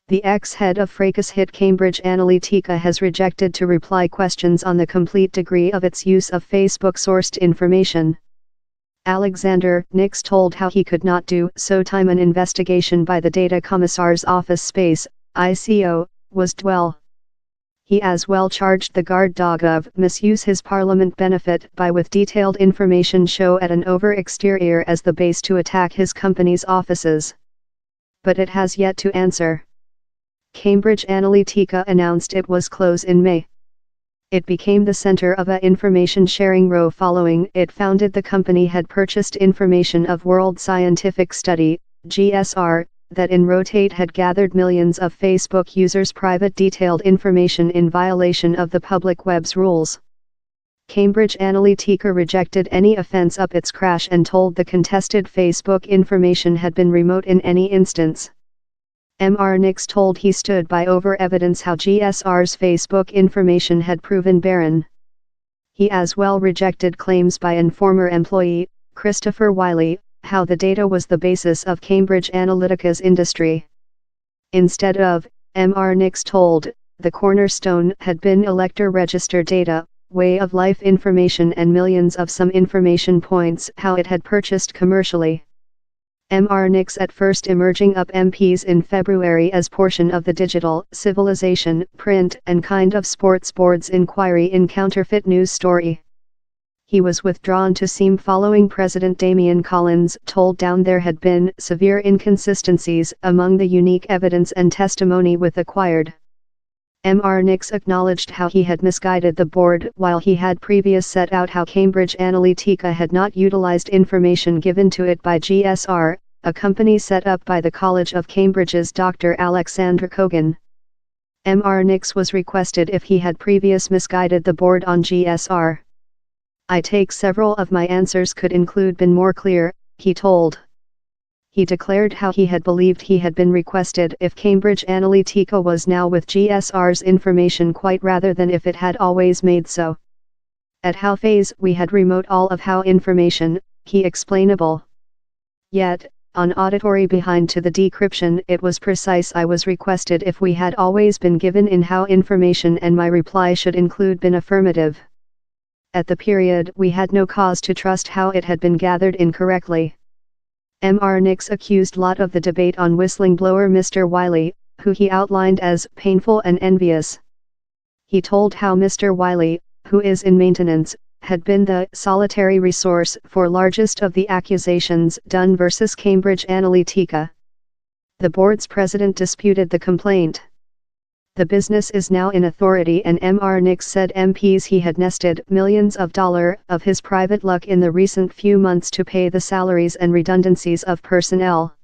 The ex-head of fracas hit Cambridge Analytica has rejected to reply questions on the complete degree of its use of Facebook-sourced information. Alexander Nix told how he could not do so time an investigation by the Data Commissar's Office Space, ICO, was dwell. He as well charged the guard dog of misuse his parliament benefit by with detailed information show at an over exterior as the base to attack his company's offices. But it has yet to answer. Cambridge Analytica announced it was close in May. It became the center of a information sharing row following it founded the company had purchased information of World Scientific Study, GSR, that in Rotate had gathered millions of Facebook users' private detailed information in violation of the public web's rules. Cambridge Analytica rejected any offense up its crash and told the contested Facebook information had been remote in any instance. Mr. Nix told he stood by over evidence how GSR's Facebook information had proven barren. He as well rejected claims by an former employee, Christopher Wiley, how the data was the basis of Cambridge Analytica's industry. Instead of, Mr. Nix told, the cornerstone had been elector register data, way of life information and millions of some information points how it had purchased commercially. Mr. Nix at first emerging up MPs in February as portion of the Digital Civilization, Print and Kind of Sports Board's inquiry in counterfeit news story. He was withdrawn to seem following President Damian Collins told down there had been severe inconsistencies among the unique evidence and testimony with acquired. Mr. Nix acknowledged how he had misguided the board while he had previous set out how Cambridge Analytica had not utilized information given to it by GSR, a company set up by the College of Cambridge's Dr. Alexander Kogan. Mr. Nix was requested if he had previous misguided the board on GSR. I take several of my answers could include been more clear, he told. He declared how he had believed he had been requested if Cambridge Analytica was now with GSR's information quite rather than if it had always made so. At how phase we had remote all of how information, he explainable. Yet, on auditory behind to the decryption it was precise I was requested if we had always been given in how information and my reply should include been affirmative. At the period we had no cause to trust how it had been gathered incorrectly. Mr. Nix accused lot of the debate on whistling blower Mr. Wiley, who he outlined as painful and envious. He told how Mr. Wiley, who is in maintenance, had been the solitary resource for largest of the accusations done versus Cambridge Analytica. The board's president disputed the complaint. The business is now in authority and Mr. Nix said MPs he had nested millions of dollars of his private luck in the recent few months to pay the salaries and redundancies of personnel.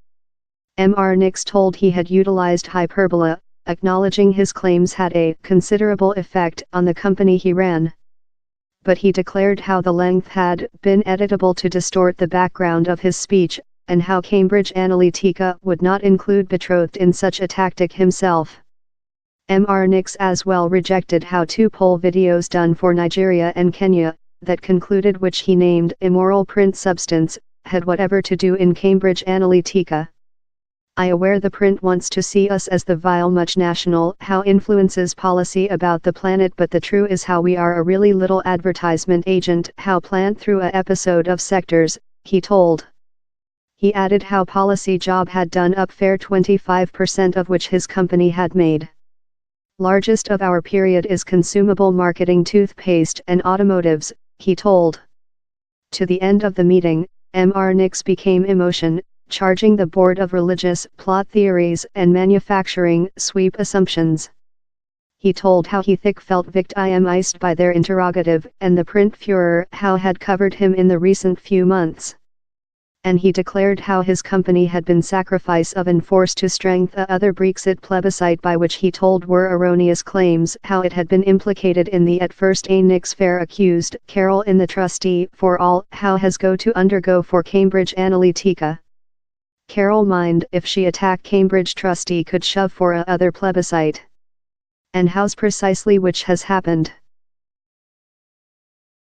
Mr. Nix told he had utilized hyperbole, acknowledging his claims had a considerable effect on the company he ran. But he declared how the length had been editable to distort the background of his speech, and how Cambridge Analytica would not include betrothed in such a tactic himself. Mr. Nix as well rejected how two poll videos done for Nigeria and Kenya, that concluded which he named immoral print substance, had whatever to do in Cambridge Analytica. I aware the print wants to see us as the vile much national how influences policy about the planet but the true is how we are a really little advertisement agent how plant through a episode of sectors, he told. He added how policy job had done up fair 25% of which his company had made. Largest of our period is consumable marketing toothpaste and automotives, he told. To the end of the meeting, Mr. Nix became emotion, charging the board of religious plot theories and manufacturing sweep assumptions. He told how he thick felt victimized by their interrogative and the print furor how had covered him in the recent few months. And he declared how his company had been sacrifice of and forced to strengthen other Brexit plebiscite by which he told were erroneous claims how it had been implicated in the at first a Nix fair accused Carol in the trustee for all how has go to undergo for Cambridge Analytica. Carol mind if she attack Cambridge trustee could shove for a other plebiscite. And how's precisely which has happened.